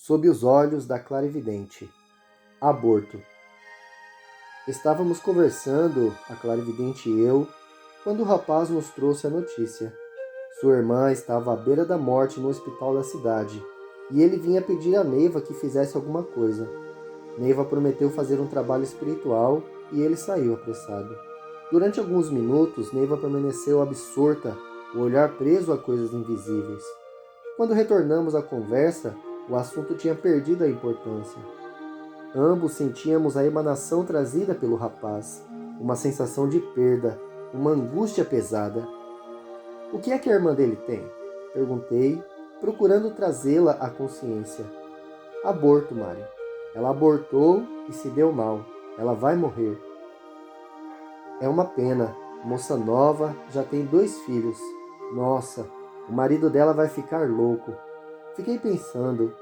Sob os olhos da clarividente. Aborto. Estávamos conversando, a clarividente e eu, quando o rapaz nos trouxe a notícia. Sua irmã estava à beira da morte no hospital da cidade, e ele vinha pedir a Neiva que fizesse alguma coisa. Neiva prometeu fazer um trabalho espiritual e ele saiu apressado. Durante alguns minutos, Neiva permaneceu absorta, o olhar preso a coisas invisíveis. Quando retornamos à conversa, o assunto tinha perdido a importância. Ambos sentíamos a emanação trazida pelo rapaz, uma sensação de perda, uma angústia pesada. O que é que a irmã dele tem? Perguntei, procurando trazê-la à consciência. Aborto, Mário. Ela abortou e se deu mal. Ela vai morrer. É uma pena. Moça nova, já tem 2 filhos. Nossa, o marido dela vai ficar louco. Fiquei pensando,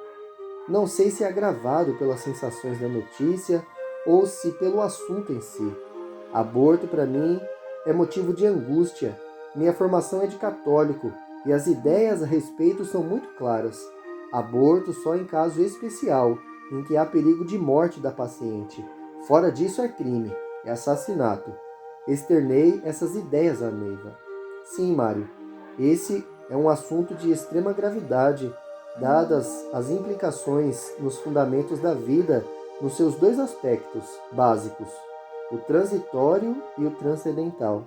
não sei se é agravado pelas sensações da notícia ou se pelo assunto em si. Aborto, para mim, é motivo de angústia. Minha formação é de católico e as ideias a respeito são muito claras. Aborto só em caso especial, em que há perigo de morte da paciente. Fora disso é crime, é assassinato. Externei essas ideias à Neiva. Sim, Mário, esse é um assunto de extrema gravidade, dadas as implicações nos fundamentos da vida, nos seus 2 aspectos básicos, o transitório e o transcendental.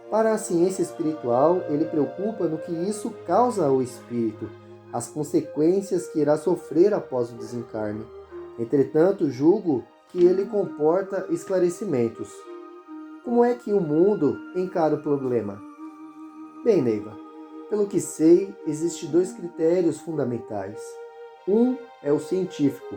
Para a ciência espiritual, ele preocupa no que isso causa ao espírito, as consequências que irá sofrer após o desencarne. Entretanto, julgo que ele comporta esclarecimentos. Como é que o mundo encara o problema? Bem, Neiva, pelo que sei, existem 2 critérios fundamentais. Um é o científico,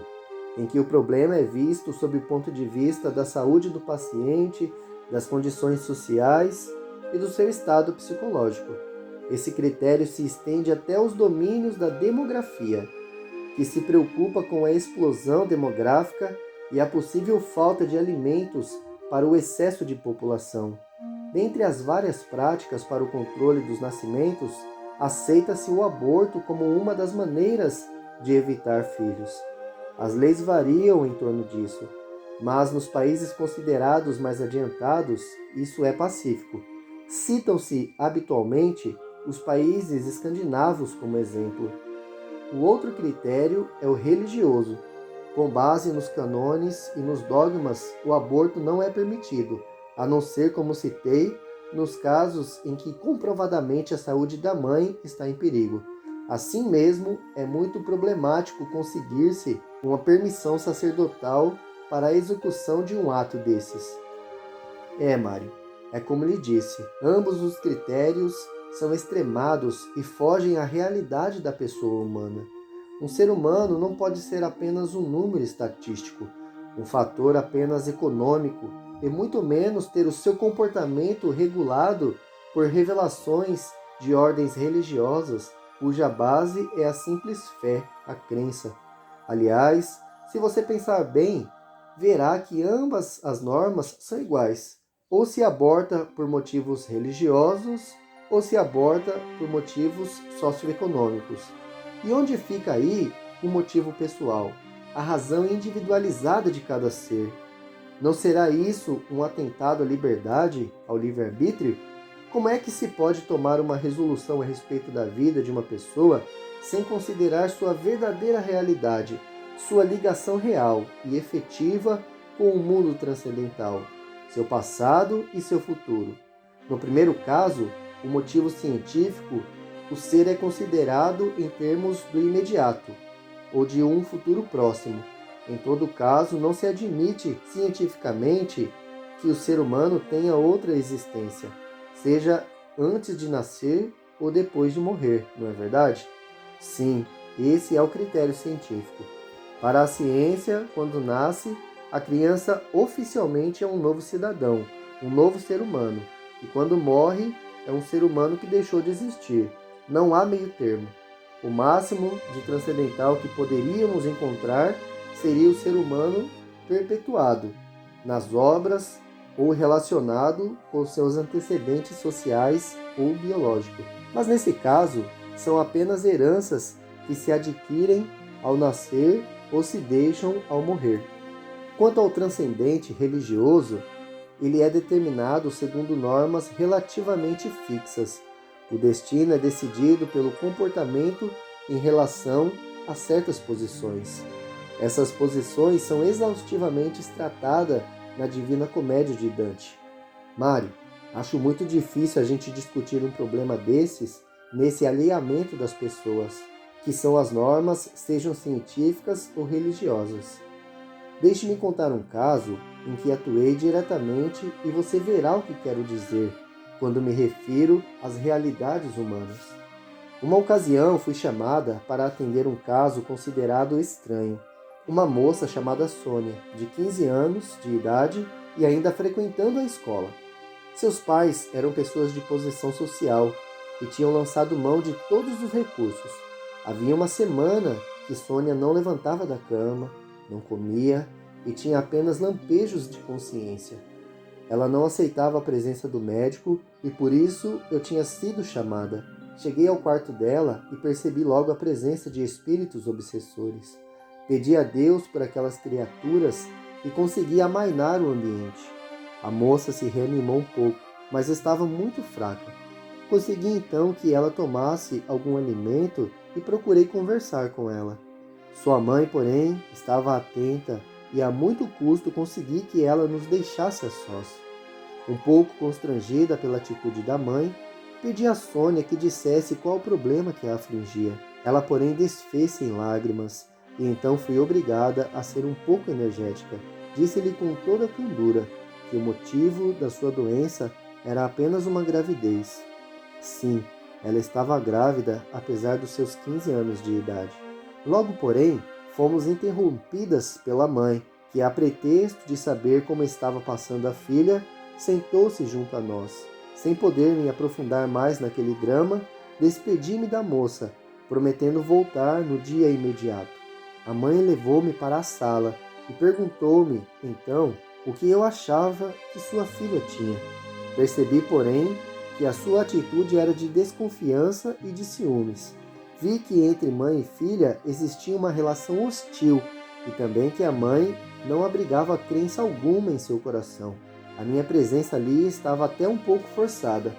em que o problema é visto sob o ponto de vista da saúde do paciente, das condições sociais e do seu estado psicológico. Esse critério se estende até os domínios da demografia, que se preocupa com a explosão demográfica e a possível falta de alimentos para o excesso de população. Dentre as várias práticas para o controle dos nascimentos, aceita-se o aborto como uma das maneiras de evitar filhos. As leis variam em torno disso, mas nos países considerados mais adiantados, isso é pacífico. Citam-se habitualmente os países escandinavos como exemplo. O outro critério é o religioso. Com base nos cânones e nos dogmas, o aborto não é permitido, a não ser, como citei, nos casos em que comprovadamente a saúde da mãe está em perigo. Assim mesmo, é muito problemático conseguir-se uma permissão sacerdotal para a execução de um ato desses. Mário, é como lhe disse, ambos os critérios são extremados e fogem à realidade da pessoa humana. Um ser humano não pode ser apenas um número estatístico, um fator apenas econômico, e muito menos ter o seu comportamento regulado por revelações de ordens religiosas, cuja base é a simples fé, a crença. Aliás, se você pensar bem, verá que ambas as normas são iguais. Ou se aborta por motivos religiosos, ou se aborta por motivos socioeconômicos. E onde fica aí o motivo pessoal, a razão individualizada de cada ser? Não será isso um atentado à liberdade, ao livre-arbítrio? Como é que se pode tomar uma resolução a respeito da vida de uma pessoa sem considerar sua verdadeira realidade, sua ligação real e efetiva com o mundo transcendental, seu passado e seu futuro? No primeiro caso, o motivo científico, o ser é considerado em termos do imediato ou de um futuro próximo. Em todo caso, não se admite cientificamente que o ser humano tenha outra existência, seja antes de nascer ou depois de morrer, não é verdade? Sim, esse é o critério científico. Para a ciência, quando nasce, a criança oficialmente é um novo cidadão, um novo ser humano, e quando morre, é um ser humano que deixou de existir. Não há meio termo. O máximo de transcendental que poderíamos encontrar seria o ser humano perpetuado nas obras ou relacionado com seus antecedentes sociais ou biológicos. Mas nesse caso, são apenas heranças que se adquirem ao nascer ou se deixam ao morrer. Quanto ao transcendente religioso, ele é determinado segundo normas relativamente fixas. O destino é decidido pelo comportamento em relação a certas posições. Essas posições são exaustivamente tratadas na Divina Comédia de Dante. Mário, acho muito difícil a gente discutir um problema desses nesse alinhamento das pessoas, que são as normas, sejam científicas ou religiosas. Deixe-me contar um caso em que atuei diretamente e você verá o que quero dizer quando me refiro às realidades humanas. Uma ocasião fui chamada para atender um caso considerado estranho. Uma moça chamada Sônia, de 15 anos de idade e ainda frequentando a escola. Seus pais eram pessoas de posição social e tinham lançado mão de todos os recursos. Havia uma semana que Sônia não levantava da cama, não comia e tinha apenas lampejos de consciência. Ela não aceitava a presença do médico e por isso eu tinha sido chamada. Cheguei ao quarto dela e percebi logo a presença de espíritos obsessores. Pedi a Deus por aquelas criaturas e consegui amainar o ambiente. A moça se reanimou um pouco, mas estava muito fraca. Consegui então que ela tomasse algum alimento e procurei conversar com ela. Sua mãe, porém, estava atenta e a muito custo consegui que ela nos deixasse a sós. Um pouco constrangida pela atitude da mãe, pedi a Sônia que dissesse qual o problema que a afligia. Ela, porém, desfez-se em lágrimas e então fui obrigada a ser um pouco energética. Disse-lhe com toda a candura que o motivo da sua doença era apenas uma gravidez. Sim, ela estava grávida apesar dos seus 15 anos de idade. Logo, porém, fomos interrompidas pela mãe, que, a pretexto de saber como estava passando a filha, sentou-se junto a nós. Sem poder me aprofundar mais naquele drama, despedi-me da moça, prometendo voltar no dia imediato. A mãe levou-me para a sala e perguntou-me, então, o que eu achava que sua filha tinha. Percebi, porém, que a sua atitude era de desconfiança e de ciúmes. Vi que entre mãe e filha existia uma relação hostil e também que a mãe não abrigava crença alguma em seu coração. A minha presença ali estava até um pouco forçada.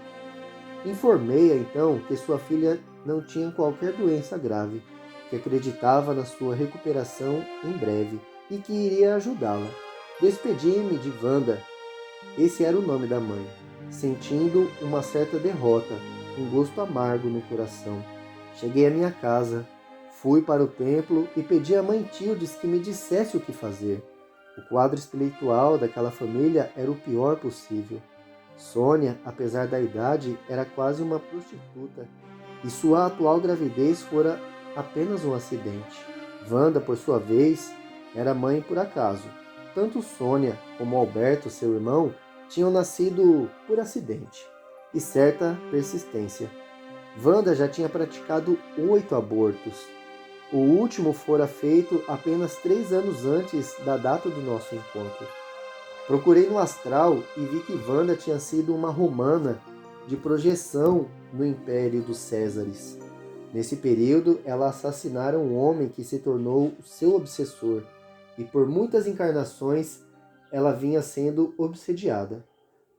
Informei-a então que sua filha não tinha qualquer doença grave, que acreditava na sua recuperação em breve e que iria ajudá-la. Despedi-me de Wanda, esse era o nome da mãe, sentindo uma certa derrota, um gosto amargo no coração. Cheguei à minha casa, fui para o templo e pedi a mãe Tildes que me dissesse o que fazer. O quadro espiritual daquela família era o pior possível. Sônia, apesar da idade, era quase uma prostituta e sua atual gravidez fora apenas um acidente. Wanda, por sua vez, era mãe por acaso. Tanto Sônia como Alberto, seu irmão, tinham nascido por acidente e certa persistência. Wanda já tinha praticado 8 abortos. O último fora feito apenas 3 anos antes da data do nosso encontro. Procurei no astral e vi que Wanda tinha sido uma romana de projeção no Império dos Césares. Nesse período, ela assassinara um homem que se tornou o seu obsessor, e por muitas encarnações ela vinha sendo obsediada.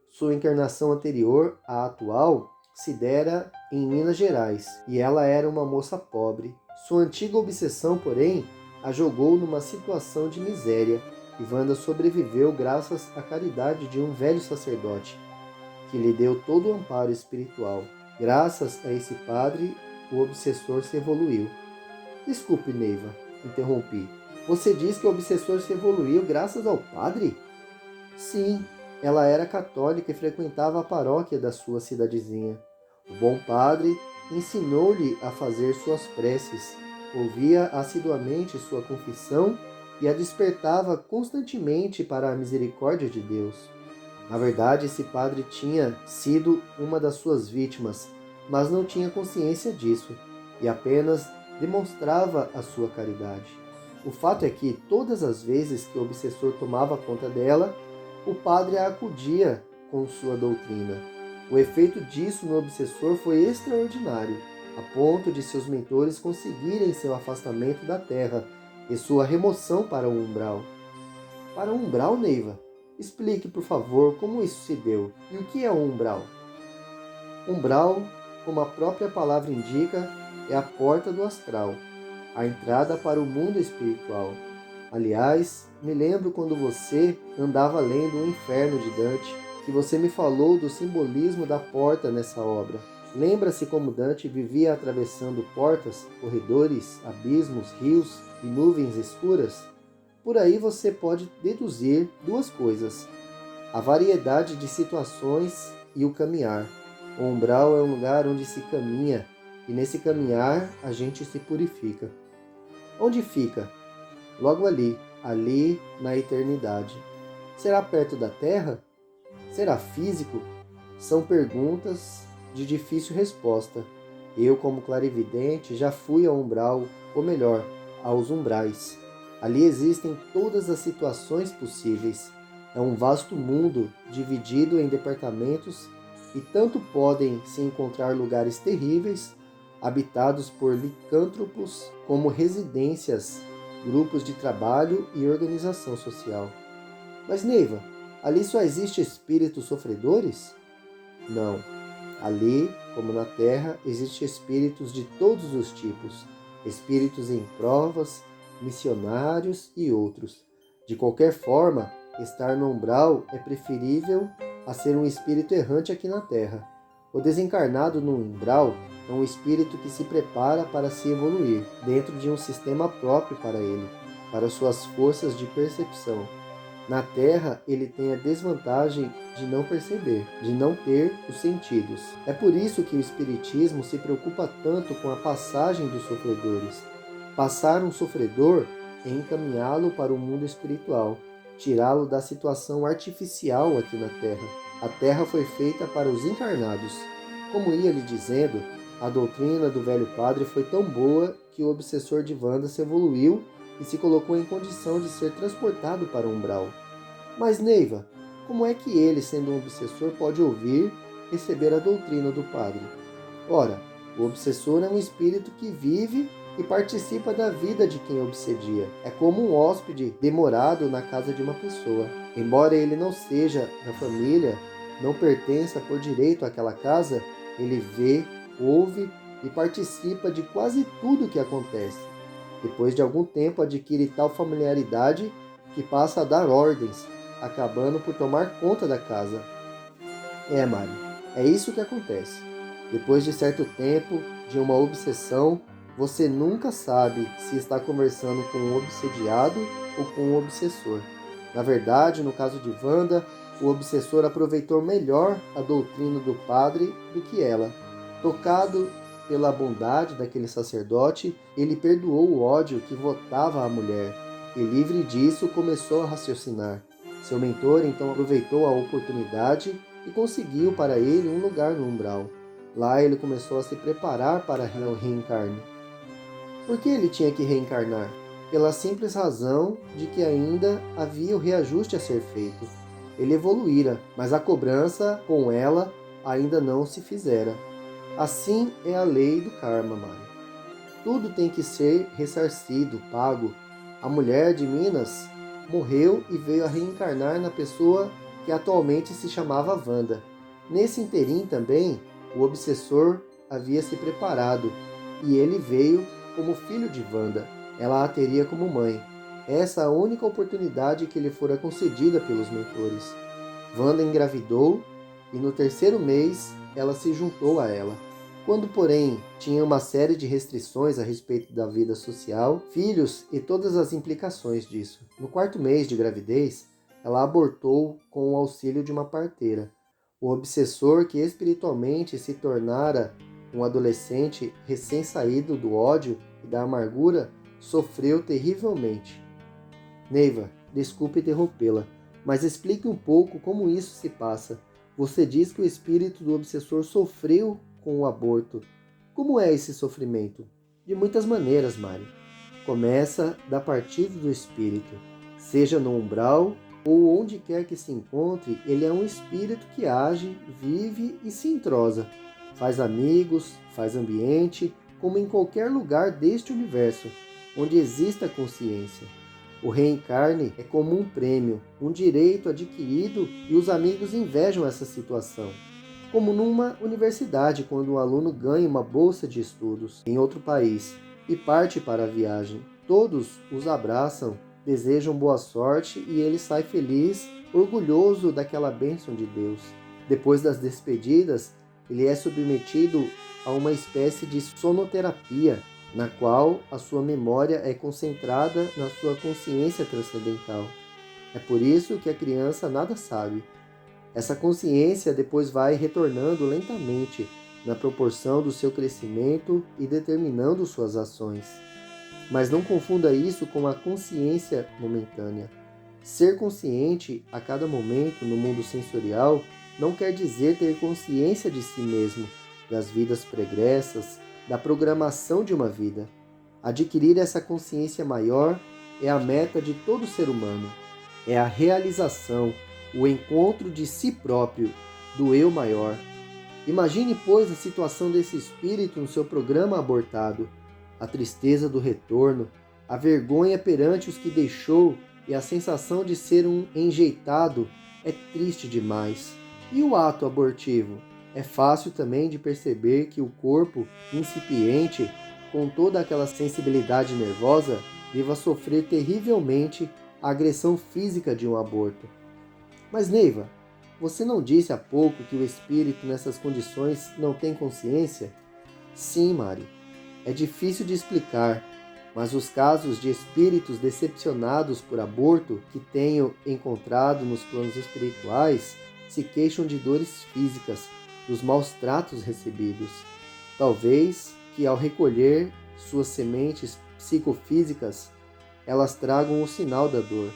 Sua encarnação anterior, à atual, se dera em Minas Gerais, e ela era uma moça pobre. Sua antiga obsessão, porém, a jogou numa situação de miséria, e Wanda sobreviveu graças à caridade de um velho sacerdote, que lhe deu todo o amparo espiritual. Graças a esse padre, o obsessor se evoluiu. Desculpe, Neiva, interrompi. Você diz que o obsessor se evoluiu graças ao padre? Sim, ela era católica e frequentava a paróquia da sua cidadezinha. O bom padre ensinou-lhe a fazer suas preces, ouvia assiduamente sua confissão e a despertava constantemente para a misericórdia de Deus. Na verdade, esse padre tinha sido uma das suas vítimas, mas não tinha consciência disso e apenas demonstrava a sua caridade. O fato é que, todas as vezes que o obsessor tomava conta dela, o padre a acudia com sua doutrina. O efeito disso no obsessor foi extraordinário. a ponto de seus mentores conseguirem seu afastamento da Terra e sua remoção para o umbral. Para o umbral, Neiva? Explique, por favor, como isso se deu e o que é o umbral. Umbral, como a própria palavra indica, é a porta do astral, a entrada para o mundo espiritual. Aliás, me lembro quando você andava lendo O Inferno de Dante, que você me falou do simbolismo da porta nessa obra. Lembra-se como Dante vivia atravessando portas, corredores, abismos, rios e nuvens escuras? Por aí você pode deduzir duas coisas: a variedade de situações e o caminhar. O umbral é um lugar onde se caminha, e nesse caminhar a gente se purifica. Onde fica? Logo ali na eternidade. Será perto da Terra? Será físico? São perguntas de difícil resposta. Eu, como clarividente, já fui ao umbral, ou melhor, aos umbrais. Ali existem todas as situações possíveis. É um vasto mundo dividido em departamentos e tanto podem se encontrar lugares terríveis, habitados por licântropos, como residências, grupos de trabalho e organização social. Mas, Neiva, ali só existe espíritos sofredores? Não. Ali, como na Terra, existem espíritos de todos os tipos, espíritos em provas, missionários e outros. De qualquer forma, estar no umbral é preferível a ser um espírito errante aqui na Terra. O desencarnado no umbral é um espírito que se prepara para se evoluir dentro de um sistema próprio para ele, para suas forças de percepção. Na Terra, ele tem a desvantagem de não perceber, de não ter os sentidos. É por isso que o Espiritismo se preocupa tanto com a passagem dos sofredores. Passar um sofredor é encaminhá-lo para o mundo espiritual, tirá-lo da situação artificial aqui na Terra. A Terra foi feita para os encarnados. Como ia lhe dizendo, a doutrina do velho padre foi tão boa que o obsessor de Wanda se evoluiu e se colocou em condição de ser transportado para o umbral. Mas, Neiva, como é que ele, sendo um obsessor, pode ouvir, receber a doutrina do padre? Ora, o obsessor é um espírito que vive e participa da vida de quem obsedia. É como um hóspede demorado na casa de uma pessoa. Embora ele não seja da família, não pertença por direito àquela casa, ele vê, ouve e participa de quase tudo o que acontece. Depois de algum tempo adquire tal familiaridade que passa a dar ordens, acabando por tomar conta da casa. Mário, é isso que acontece. Depois de certo tempo, de uma obsessão, você nunca sabe se está conversando com um obsediado ou com um obsessor. Na verdade, no caso de Wanda, o obsessor aproveitou melhor a doutrina do padre do que ela. Tocado pela bondade daquele sacerdote, ele perdoou o ódio que votava à mulher e, livre disso, começou a raciocinar. Seu mentor então aproveitou a oportunidade e conseguiu para ele um lugar no umbral. Lá ele começou a se preparar para o reencarne. Por que ele tinha que reencarnar? Pela simples razão de que ainda havia o reajuste a ser feito. Ele evoluíra, mas a cobrança com ela ainda não se fizera. Assim é a lei do karma, Mário. Tudo tem que ser ressarcido, pago. A mulher de Minas morreu e veio a reencarnar na pessoa que atualmente se chamava Wanda. Nesse interim também, o obsessor havia se preparado e ele veio como filho de Wanda. Ela a teria como mãe. Essa é a única oportunidade que lhe fora concedida pelos mentores. Wanda engravidou e no terceiro mês ela se juntou a ela. Quando, porém, tinha uma série de restrições a respeito da vida social, filhos e todas as implicações disso. No quarto mês de gravidez, ela abortou com o auxílio de uma parteira. O obsessor, que espiritualmente se tornara um adolescente recém-saído do ódio e da amargura, sofreu terrivelmente. Neiva, desculpe interrompê-la, mas explique um pouco como isso se passa. Você diz que o espírito do obsessor sofreu com o aborto. Como é esse sofrimento? De muitas maneiras, Mário. Começa da partida do espírito. Seja no umbral ou onde quer que se encontre, ele é um espírito que age, vive e se entrosa. faz amigos, faz ambiente, como em qualquer lugar deste universo, onde exista consciência. O reencarne é como um prêmio, um direito adquirido, e os amigos invejam essa situação. Como numa universidade, quando um aluno ganha uma bolsa de estudos em outro país e parte para a viagem. Todos os abraçam, desejam boa sorte e ele sai feliz, orgulhoso daquela bênção de Deus. Depois das despedidas, ele é submetido a uma espécie de sonoterapia, na qual a sua memória é concentrada na sua consciência transcendental. É por isso que a criança nada sabe. Essa consciência depois vai retornando lentamente na proporção do seu crescimento e determinando suas ações. Mas não confunda isso com a consciência momentânea. Ser consciente a cada momento no mundo sensorial não quer dizer ter consciência de si mesmo, das vidas pregressas, da programação de uma vida. Adquirir essa consciência maior é a meta de todo ser humano. É a realização, o encontro de si próprio, do eu maior. Imagine, pois, a situação desse espírito no seu programa abortado, a tristeza do retorno, a vergonha perante os que deixou e a sensação de ser um enjeitado é triste demais. E o ato abortivo? É fácil também de perceber que o corpo incipiente, com toda aquela sensibilidade nervosa, deva sofrer terrivelmente a agressão física de um aborto. Mas Neiva, você não disse há pouco que o espírito nessas condições não tem consciência? Sim, Mari. É difícil de explicar, mas os casos de espíritos decepcionados por aborto que tenho encontrado nos planos espirituais se queixam de dores físicas, dos maus tratos recebidos. Talvez que ao recolher suas sementes psicofísicas, elas tragam o sinal da dor.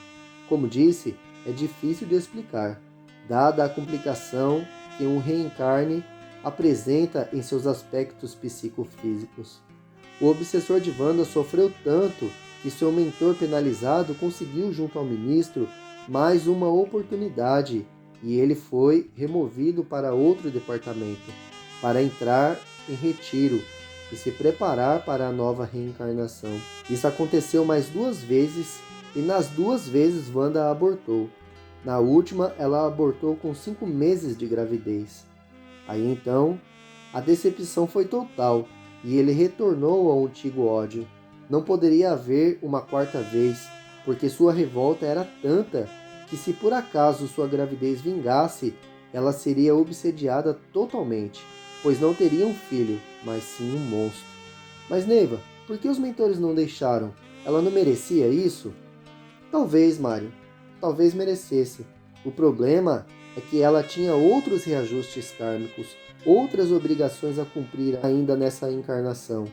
Como disse, é difícil de explicar, dada a complicação que um reencarne apresenta em seus aspectos psicofísicos. O obsessor de Wanda sofreu tanto que seu mentor penalizado conseguiu junto ao ministro mais uma oportunidade e ele foi removido para outro departamento, para entrar em retiro e se preparar para a nova reencarnação. Isso aconteceu mais 2 vezes e nas 2 vezes Wanda abortou. Na última, ela abortou com 5 meses de gravidez. Aí então, a decepção foi total e ele retornou ao antigo ódio. Não poderia haver uma 4ª vez, porque sua revolta era tanta que se por acaso sua gravidez vingasse, ela seria obsediada totalmente, pois não teria um filho, mas sim um monstro. Mas Neiva, por que os mentores não deixaram? Ela não merecia isso? Talvez, Mário. Talvez merecesse. O problema é que ela tinha outros reajustes kármicos, outras obrigações a cumprir ainda nessa encarnação.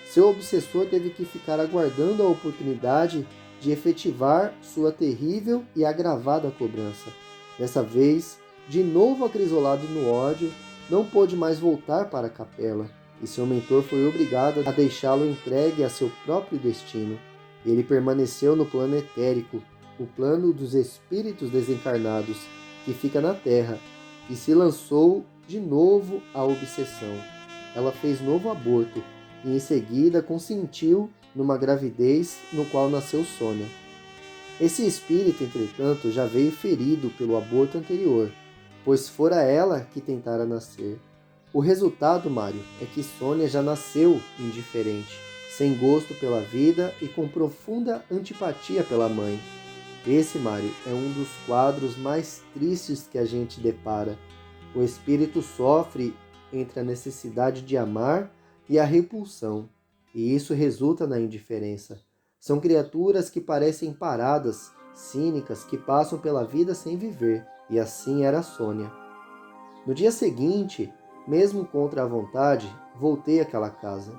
Seu obsessor teve que ficar aguardando a oportunidade de efetivar sua terrível e agravada cobrança. Dessa vez, de novo acrisolado no ódio, não pôde mais voltar para a capela, e seu mentor foi obrigado a deixá-lo entregue a seu próprio destino. Ele permaneceu no plano etérico, o plano dos espíritos desencarnados, que fica na Terra, e se lançou de novo à obsessão. Ela fez novo aborto, e em seguida consentiu numa gravidez no qual nasceu Sônia. Esse espírito, entretanto, já veio ferido pelo aborto anterior, pois fora ela que tentara nascer. O resultado, Mário, é que Sônia já nasceu indiferente, sem gosto pela vida e com profunda antipatia pela mãe. Esse, Mário, é um dos quadros mais tristes que a gente depara. O espírito sofre entre a necessidade de amar e a repulsão, e isso resulta na indiferença. São criaturas que parecem paradas, cínicas, que passam pela vida sem viver, e assim era Sônia. No dia seguinte, mesmo contra a vontade, voltei àquela casa.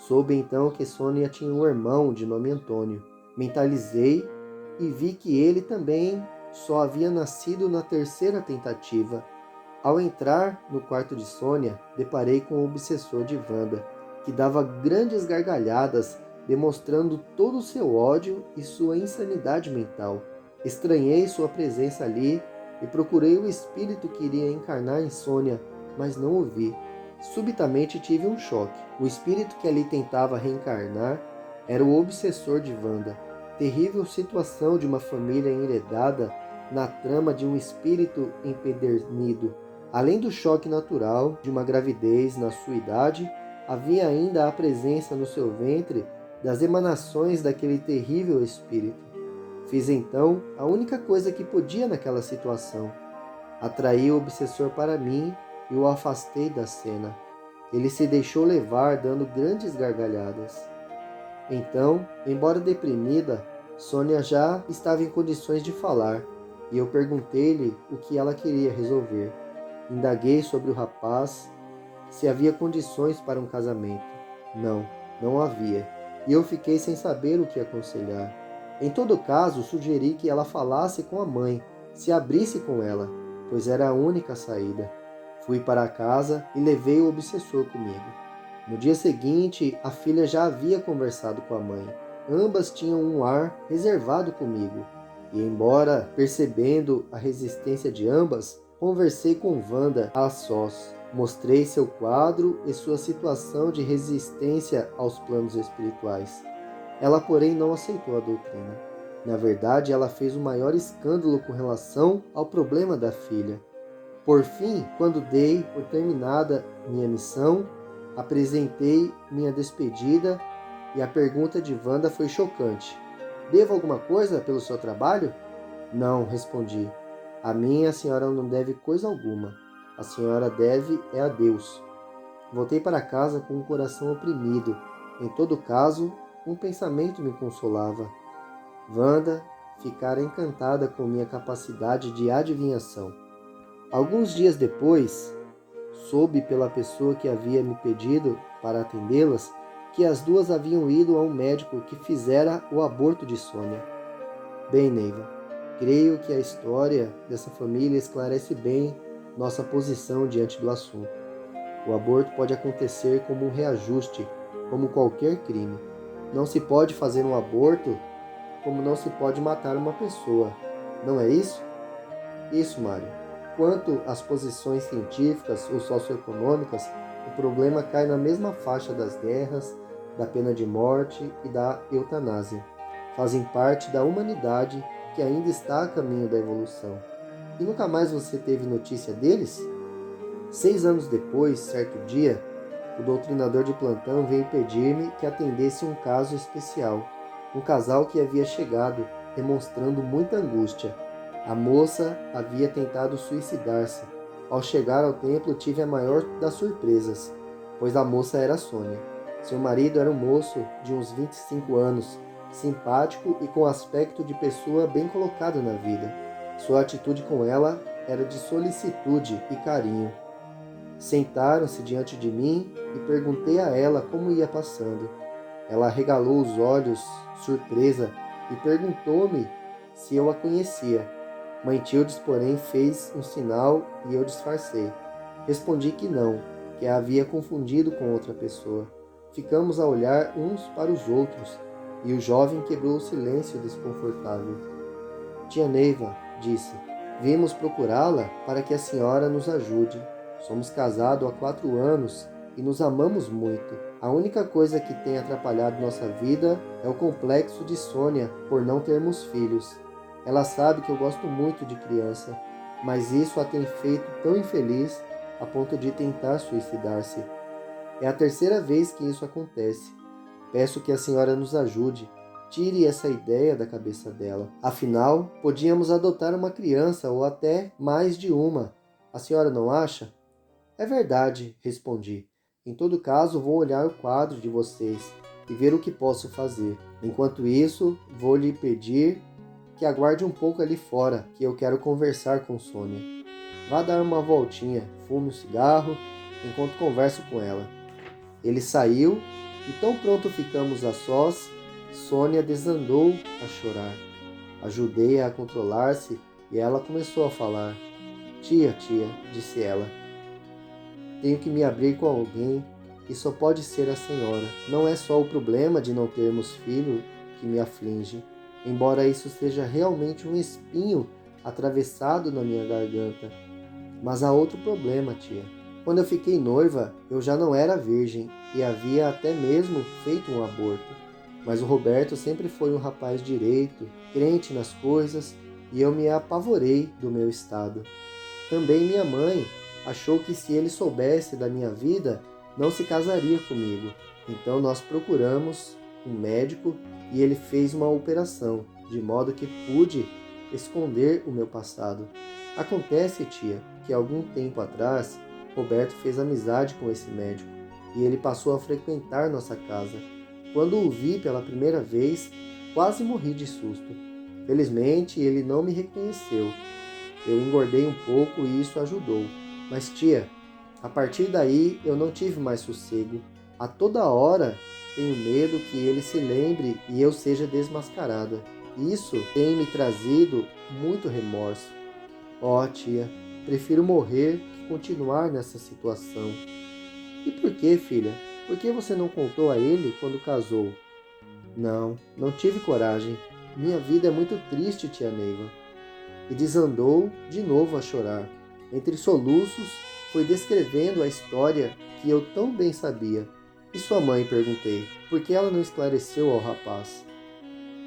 Soube então que Sônia tinha um irmão de nome Antônio. Mentalizei e vi que ele também só havia nascido na 3ª tentativa. Ao entrar no quarto de Sônia, deparei com o obsessor de Wanda, que dava grandes gargalhadas, demonstrando todo o seu ódio e sua insanidade mental. Estranhei sua presença ali e procurei o espírito que iria encarnar em Sônia, mas não o vi. Subitamente tive um choque. O espírito que ali tentava reencarnar era o obsessor de Wanda. Terrível situação de uma família enredada na trama de um espírito empedernido. Além do choque natural de uma gravidez na sua idade, havia ainda a presença no seu ventre das emanações daquele terrível espírito. Fiz então a única coisa que podia naquela situação. Atraí o obsessor para mim e o afastei da cena. Ele se deixou levar, dando grandes gargalhadas. Então, embora deprimida, Sônia já estava em condições de falar, e eu perguntei-lhe o que ela queria resolver. Indaguei sobre o rapaz, se havia condições para um casamento. Não, não havia, e eu fiquei sem saber o que aconselhar. Em todo caso, sugeri que ela falasse com a mãe, se abrisse com ela, pois era a única saída. Fui para casa e levei o obsessor comigo. No dia seguinte, a filha já havia conversado com a mãe. Ambas tinham um ar reservado comigo, e embora percebendo a resistência de ambas, conversei com Wanda a sós. Mostrei seu quadro e sua situação de resistência aos planos espirituais. Ela, porém, não aceitou a doutrina. Na verdade, ela fez o maior escândalo com relação ao problema da filha. Por fim, quando dei por terminada minha missão, apresentei minha despedida e a pergunta de Wanda foi chocante. Devo alguma coisa pelo seu trabalho? Não, respondi. A mim a senhora não deve coisa alguma. A senhora deve é a Deus. Voltei para casa com o coração oprimido. Em todo caso, um pensamento me consolava. Wanda ficara encantada com minha capacidade de adivinhação. Alguns dias depois, soube pela pessoa que havia me pedido para atendê-las que as duas haviam ido a um médico que fizera o aborto de Sônia. Bem, Neiva, creio que a história dessa família esclarece bem nossa posição diante do assunto. O aborto pode acontecer como um reajuste, como qualquer crime. Não se pode fazer um aborto como não se pode matar uma pessoa. Não é isso? Isso, Mário. Quanto às posições científicas ou socioeconômicas, o problema cai na mesma faixa das guerras, da pena de morte e da eutanásia. Fazem parte da humanidade que ainda está a caminho da evolução. E nunca mais você teve notícia deles? 6 anos depois, certo dia, o doutrinador de plantão veio pedir-me que atendesse um caso especial. Um casal que havia chegado, demonstrando muita angústia. A moça havia tentado suicidar-se. Ao chegar ao templo, tive a maior das surpresas, pois a moça era Sônia. Seu marido era um moço de uns 25 anos, simpático e com aspecto de pessoa bem colocada na vida. Sua atitude com ela era de solicitude e carinho. Sentaram-se diante de mim e perguntei a ela como ia passando. Ela arregalou os olhos, surpresa, e perguntou-me se eu a conhecia. Mãe Tildes, porém, fez um sinal e eu disfarcei. Respondi que não, que a havia confundido com outra pessoa. Ficamos a olhar uns para os outros, e o jovem quebrou o silêncio desconfortável. Tia Neiva, disse, vimos procurá-la para que a senhora nos ajude. Somos casados há 4 anos e nos amamos muito. A única coisa que tem atrapalhado nossa vida é o complexo de Sônia por não termos filhos. Ela sabe que eu gosto muito de criança, mas isso a tem feito tão infeliz a ponto de tentar suicidar-se. É a 3ª vez que isso acontece. Peço que a senhora nos ajude. Tire essa ideia da cabeça dela. Afinal, podíamos adotar uma criança ou até mais de uma. A senhora não acha? É verdade, respondi. Em todo caso, vou olhar o quadro de vocês e ver o que posso fazer. Enquanto isso, vou lhe pedir que aguarde um pouco ali fora, que eu quero conversar com Sônia. Vá dar uma voltinha, fume um cigarro, enquanto converso com ela. Ele saiu e tão pronto ficamos a sós, Sônia desandou a chorar. Ajudei-a a controlar-se e ela começou a falar. Tia, disse ela. Tenho que me abrir com alguém e só pode ser a senhora. Não é só o problema de não termos filho que me aflige, embora isso seja realmente um espinho atravessado na minha garganta. Mas há outro problema, tia. Quando eu fiquei noiva, eu já não era virgem e havia até mesmo feito um aborto. Mas o Roberto sempre foi um rapaz direito, crente nas coisas, e eu me apavorei do meu estado. Também minha mãe achou que se ele soubesse da minha vida, não se casaria comigo. Então nós procuramos um médico e ele fez uma operação, de modo que pude esconder o meu passado. Acontece, tia, que algum tempo atrás, Roberto fez amizade com esse médico e ele passou a frequentar nossa casa. Quando o vi pela primeira vez, quase morri de susto. Felizmente, ele não me reconheceu. Eu engordei um pouco e isso ajudou. Mas, tia, a partir daí eu não tive mais sossego. A toda hora tenho medo que ele se lembre e eu seja desmascarada. Isso tem me trazido muito remorso. Ó, tia, prefiro morrer que continuar nessa situação. E por que, filha? Por que você não contou a ele quando casou? Não tive coragem. Minha vida é muito triste, tia Neiva. E desandou de novo a chorar. Entre soluços, foi descrevendo a história que eu tão bem sabia. E sua mãe, perguntei, por que ela não esclareceu ao rapaz?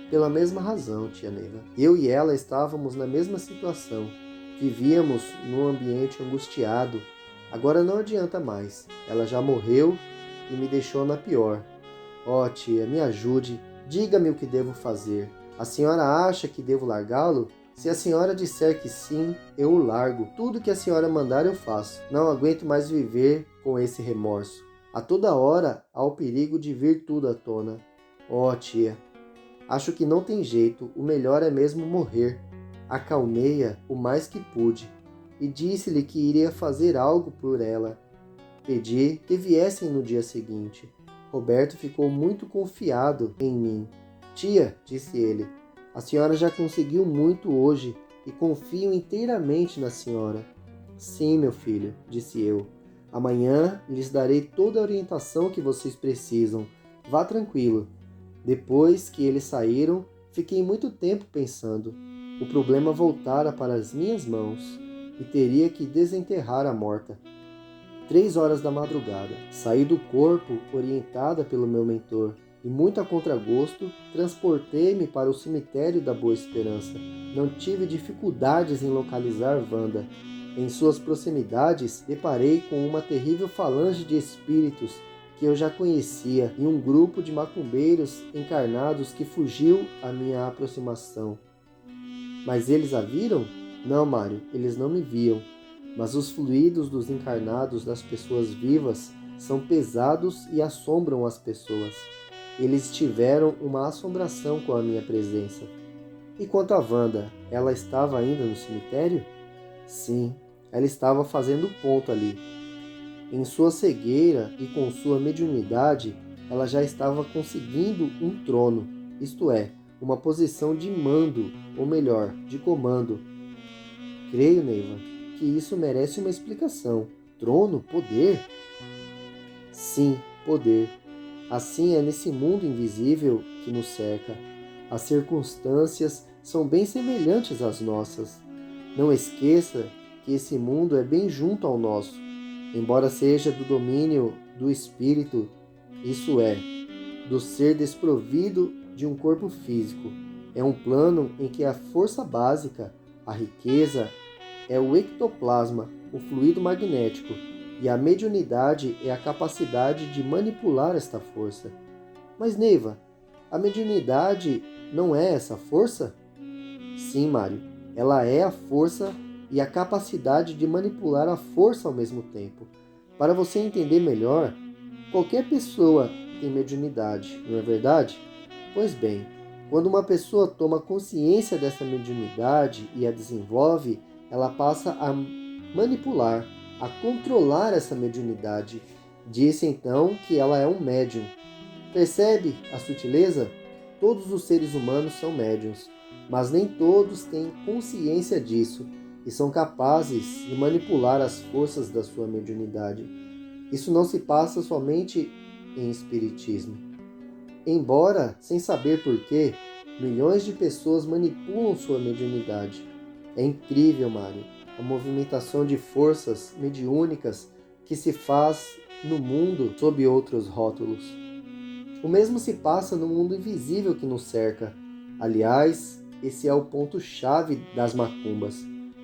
Pela mesma razão, tia Neiva. Eu e ela estávamos na mesma situação. Vivíamos num ambiente angustiado. Agora não adianta mais. Ela já morreu e me deixou na pior. Ó, tia, me ajude. Diga-me o que devo fazer. A senhora acha que devo largá-lo? Se a senhora disser que sim, eu o largo. Tudo que a senhora mandar eu faço. Não aguento mais viver com esse remorso. A toda hora há o perigo de vir tudo à tona. Ó, tia, acho que não tem jeito. O melhor é mesmo morrer. Acalmei-a o mais que pude e disse-lhe que iria fazer algo por ela. Pedi que viessem no dia seguinte. Roberto ficou muito confiado em mim. Tia, disse ele, a senhora já conseguiu muito hoje e confio inteiramente na senhora. Sim, meu filho, disse eu. Amanhã lhes darei toda a orientação que vocês precisam. Vá tranquilo. Depois que eles saíram, fiquei muito tempo pensando. O problema voltara para as minhas mãos e teria que desenterrar a morta. 3 horas da madrugada. Saí do corpo, orientada pelo meu mentor, e muito a contragosto, transportei-me para o cemitério da Boa Esperança. Não tive dificuldades em localizar Wanda. Em suas proximidades, deparei com uma terrível falange de espíritos que eu já conhecia e um grupo de macumbeiros encarnados que fugiu à minha aproximação. Mas eles a viram? Não, Mário, eles não me viam. Mas os fluidos dos encarnados das pessoas vivas são pesados e assombram as pessoas. Eles tiveram uma assombração com a minha presença. E quanto a Wanda, ela estava ainda no cemitério? Sim, ela estava fazendo ponto ali. Em sua cegueira e com sua mediunidade, ela já estava conseguindo um trono, isto é, uma posição de mando, ou melhor, de comando. Creio, Neiva, que isso merece uma explicação. Trono? Poder? Sim, poder. Assim é nesse mundo invisível que nos cerca. As circunstâncias são bem semelhantes às nossas. Não esqueça que esse mundo é bem junto ao nosso, embora seja do domínio do espírito, isso é, do ser desprovido de um corpo físico. É um plano em que a força básica, a riqueza, é o ectoplasma, o fluido magnético, e a mediunidade é a capacidade de manipular esta força. Mas, Neiva, a mediunidade não é essa força? Sim, Mário, ela é a força e a capacidade de manipular a força ao mesmo tempo. Para você entender melhor, qualquer pessoa tem mediunidade, não é verdade? Pois bem, quando uma pessoa toma consciência dessa mediunidade e a desenvolve, ela passa a manipular, a controlar essa mediunidade. Disse então que ela é um médium. Percebe a sutileza? Todos os seres humanos são médiuns, mas nem todos têm consciência disso e são capazes de manipular as forças da sua mediunidade. Isso não se passa somente em espiritismo. Embora, sem saber porquê, milhões de pessoas manipulam sua mediunidade. É incrível, Mário, a movimentação de forças mediúnicas que se faz no mundo sob outros rótulos. O mesmo se passa no mundo invisível que nos cerca. Aliás, esse é o ponto-chave das macumbas,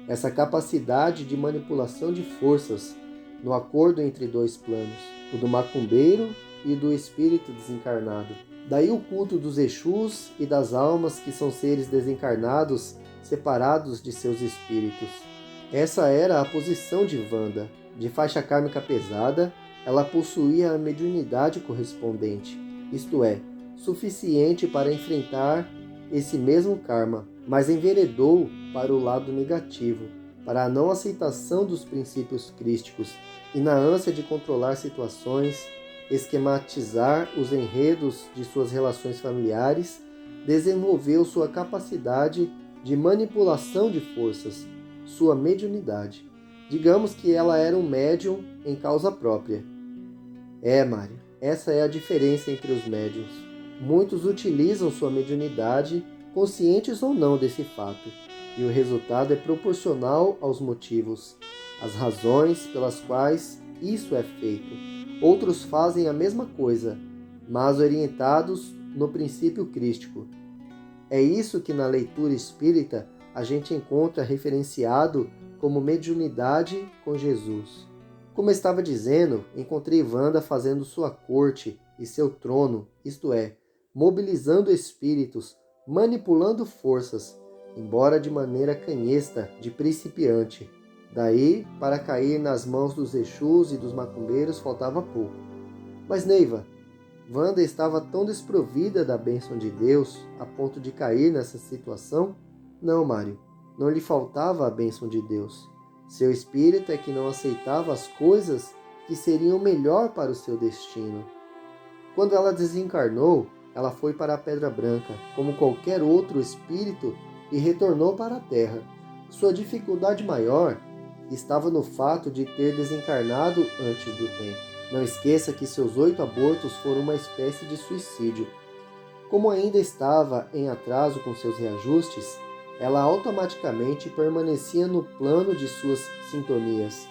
essa capacidade de manipulação de forças no acordo entre dois planos, o do macumbeiro e do espírito desencarnado. Daí o culto dos Exus e das almas que são seres desencarnados separados de seus espíritos. Essa era a posição de Wanda. De faixa kármica pesada, ela possuía a mediunidade correspondente, isto é, suficiente para enfrentar esse mesmo karma, mas enveredou para o lado negativo, para a não aceitação dos princípios crísticos e na ânsia de controlar situações, esquematizar os enredos de suas relações familiares, desenvolveu sua capacidade de manipulação de forças, sua mediunidade. Digamos que ela era um médium em causa própria. Mário, essa é a diferença entre os médiuns. Muitos utilizam sua mediunidade, conscientes ou não desse fato, e o resultado é proporcional aos motivos, às razões pelas quais isso é feito. Outros fazem a mesma coisa, mas orientados no princípio crístico. É isso que na leitura espírita a gente encontra referenciado como mediunidade com Jesus. Como eu estava dizendo, encontrei Wanda fazendo sua corte e seu trono, isto é, mobilizando espíritos, manipulando forças, embora de maneira canhesta, de principiante. Daí, para cair nas mãos dos Exus e dos macumbeiros, faltava pouco. Mas Neiva, Wanda estava tão desprovida da bênção de Deus, a ponto de cair nessa situação? Não, Mário, não lhe faltava a bênção de Deus. Seu espírito é que não aceitava as coisas que seriam melhor para o seu destino. Quando ela desencarnou, ela foi para a Pedra Branca, como qualquer outro espírito, e retornou para a Terra. Sua dificuldade maior estava no fato de ter desencarnado antes do tempo. Não esqueça que seus 8 abortos foram uma espécie de suicídio. Como ainda estava em atraso com seus reajustes, ela automaticamente permanecia no plano de suas sintonias.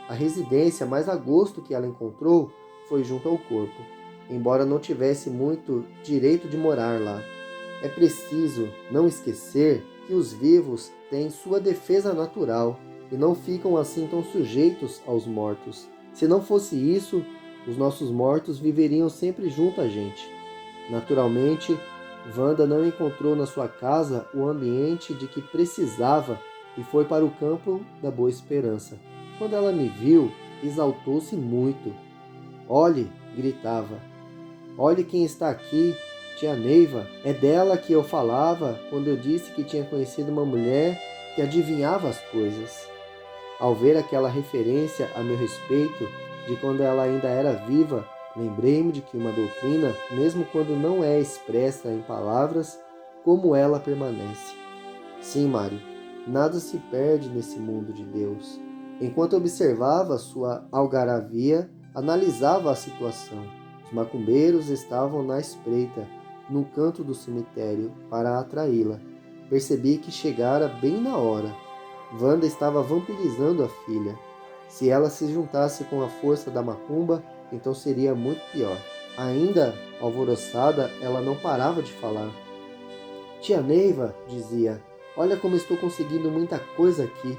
A residência mais a gosto que ela encontrou foi junto ao corpo, embora não tivesse muito direito de morar lá. É preciso não esquecer que os vivos têm sua defesa natural e não ficam assim tão sujeitos aos mortos. Se não fosse isso, os nossos mortos viveriam sempre junto a gente. Naturalmente, Wanda não encontrou na sua casa o ambiente de que precisava e foi para o campo da Boa Esperança. Quando ela me viu, exaltou-se muito. "Olhe", gritava, "olhe quem está aqui, tia Neiva. É dela que eu falava quando eu disse que tinha conhecido uma mulher que adivinhava as coisas." Ao ver aquela referência a meu respeito, de quando ela ainda era viva, lembrei-me de que uma doutrina, mesmo quando não é expressa em palavras, como ela permanece. Sim, Mário, nada se perde nesse mundo de Deus. Enquanto observava sua algaravia, analisava a situação. Os macumbeiros estavam na espreita, no canto do cemitério, para atraí-la. Percebi que chegara bem na hora. Wanda estava vampirizando a filha. Se ela se juntasse com a força da macumba, então seria muito pior. Ainda alvoroçada, ela não parava de falar. "Tia Neiva", dizia, "olha como estou conseguindo muita coisa aqui.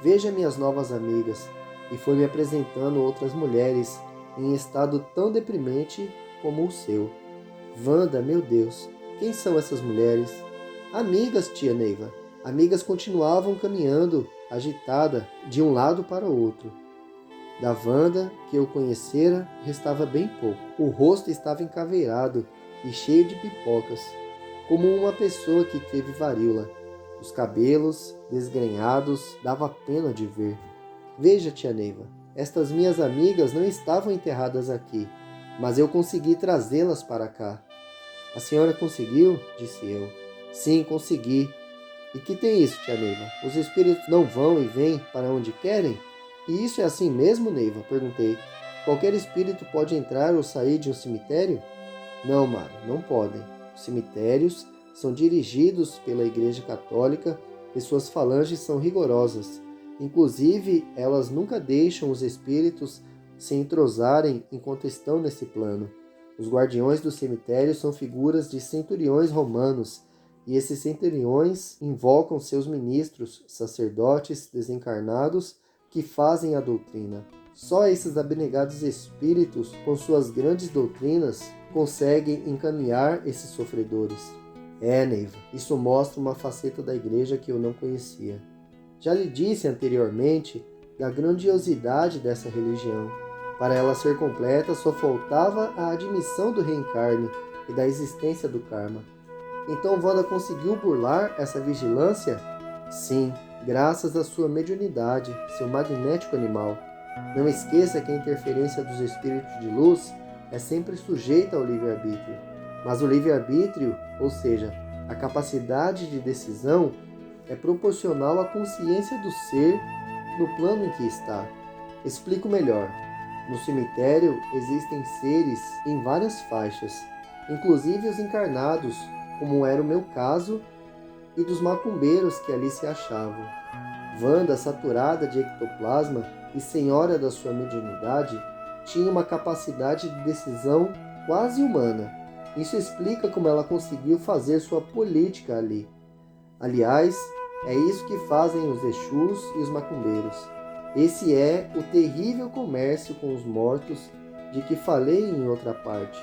Veja minhas novas amigas." E foi me apresentando outras mulheres em estado tão deprimente como o seu. "Wanda, meu Deus, quem são essas mulheres?" "Amigas, tia Neiva." Amigas continuavam caminhando, agitada, de um lado para o outro. Da Wanda, que eu conhecera, restava bem pouco. O rosto estava encaveirado e cheio de pipocas, como uma pessoa que teve varíola. Os cabelos, desgrenhados, dava pena de ver. "Veja, tia Neiva, estas minhas amigas não estavam enterradas aqui, mas eu consegui trazê-las para cá." "A senhora conseguiu?" disse eu. "Sim, consegui." "E que tem isso, tia Neiva? Os espíritos não vão e vêm para onde querem?" "E isso é assim mesmo, Neiva?" perguntei. "Qualquer espírito pode entrar ou sair de um cemitério?" "Não, Mário, não podem. Os cemitérios são dirigidos pela Igreja Católica e suas falanges são rigorosas. Inclusive, elas nunca deixam os espíritos se entrosarem enquanto estão nesse plano. Os guardiões do cemitério são figuras de centuriões romanos, e esses centuriões invocam seus ministros, sacerdotes desencarnados, que fazem a doutrina. Só esses abnegados espíritos, com suas grandes doutrinas, conseguem encaminhar esses sofredores. Neiva, isso mostra uma faceta da igreja que eu não conhecia. Já lhe disse anteriormente da grandiosidade dessa religião. Para ela ser completa, só faltava a admissão do reencarne e da existência do karma. Então Wanda conseguiu burlar essa vigilância? Sim, graças à sua mediunidade, seu magnético animal. Não esqueça que a interferência dos espíritos de luz é sempre sujeita ao livre-arbítrio. Mas o livre-arbítrio, ou seja, a capacidade de decisão, é proporcional à consciência do ser no plano em que está. Explico melhor. No cemitério existem seres em várias faixas, inclusive os encarnados, como era o meu caso, e dos macumbeiros que ali se achavam. Wanda, saturada de ectoplasma e senhora da sua mediunidade, tinha uma capacidade de decisão quase humana. Isso explica como ela conseguiu fazer sua política ali. Aliás, é isso que fazem os Exus e os macumbeiros. Esse é o terrível comércio com os mortos de que falei em outra parte.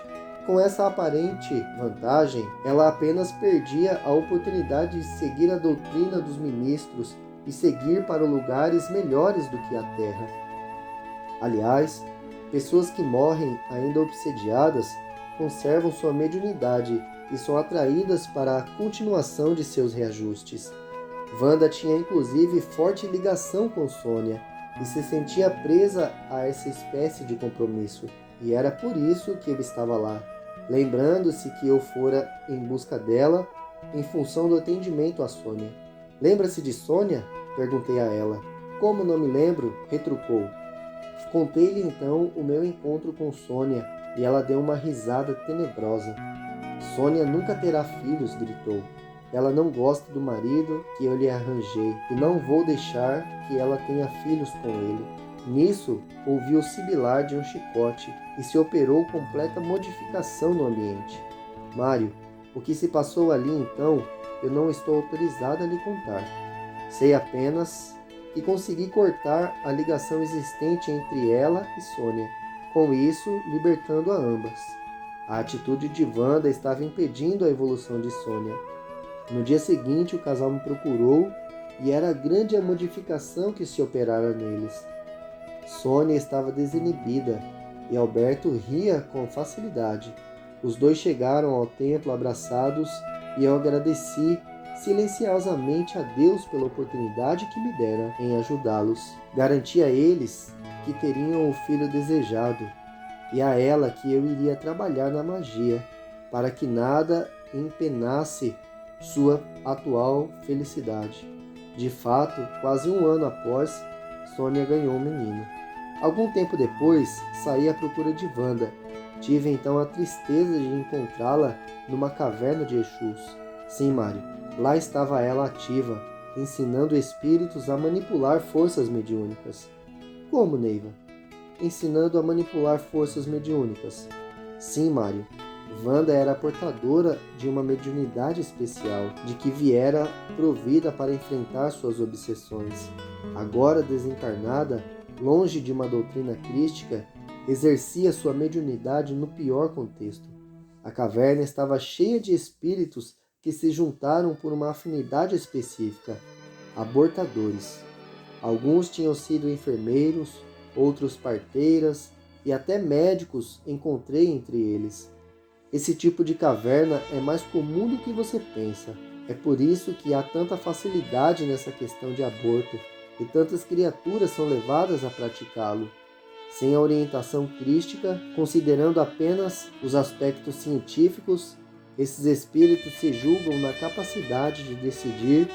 Com essa aparente vantagem, ela apenas perdia a oportunidade de seguir a doutrina dos ministros e seguir para lugares melhores do que a Terra. Aliás, pessoas que morrem ainda obsediadas conservam sua mediunidade e são atraídas para a continuação de seus reajustes. Wanda tinha inclusive forte ligação com Sônia e se sentia presa a essa espécie de compromisso, e era por isso que eu estava lá, lembrando-se que eu fora em busca dela em função do atendimento a Sônia. Lembra-se de Sônia? Perguntei a ela. Como não me lembro? Retrucou. Contei-lhe então o meu encontro com Sônia e ela deu uma risada tenebrosa. Sônia nunca terá filhos, gritou. Ela não gosta do marido que eu lhe arranjei e não vou deixar que ela tenha filhos com ele. Nisso, ouviu o sibilar de um chicote e se operou completa modificação no ambiente. Mário, o que se passou ali então, eu não estou autorizado a lhe contar. Sei apenas que consegui cortar a ligação existente entre ela e Sônia, com isso libertando a ambas. A atitude de Wanda estava impedindo a evolução de Sônia. No dia seguinte, o casal me procurou e era grande a modificação que se operara neles. Sônia estava desinibida e Alberto ria com facilidade. Os dois chegaram ao templo abraçados e eu agradeci silenciosamente a Deus pela oportunidade que me dera em ajudá-los. Garanti a eles que teriam o filho desejado e a ela que eu iria trabalhar na magia para que nada empenasse sua atual felicidade. De fato, quase um ano após, Sônia ganhou um menino. Algum tempo depois, saí à procura de Wanda. Tive então a tristeza de encontrá-la numa caverna de Exus. Sim, Mário, lá estava ela ativa, ensinando espíritos a manipular forças mediúnicas. Como, Neiva? Ensinando a manipular forças mediúnicas. Sim, Mário. Wanda era portadora de uma mediunidade especial, de que viera provida para enfrentar suas obsessões. Agora desencarnada, longe de uma doutrina crística, exercia sua mediunidade no pior contexto. A caverna estava cheia de espíritos que se juntaram por uma afinidade específica, abortadores. Alguns tinham sido enfermeiros, outros parteiras e até médicos encontrei entre eles. Esse tipo de caverna é mais comum do que você pensa. É por isso que há tanta facilidade nessa questão de aborto e tantas criaturas são levadas a praticá-lo. Sem a orientação crística, considerando apenas os aspectos científicos, esses espíritos se julgam na capacidade de decidir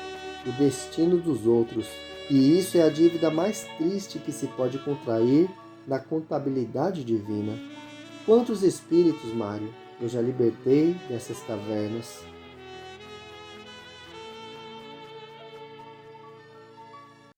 o destino dos outros. E isso é a dívida mais triste que se pode contrair na contabilidade divina. Quantos espíritos, Mário, eu já libertei dessas cavernas?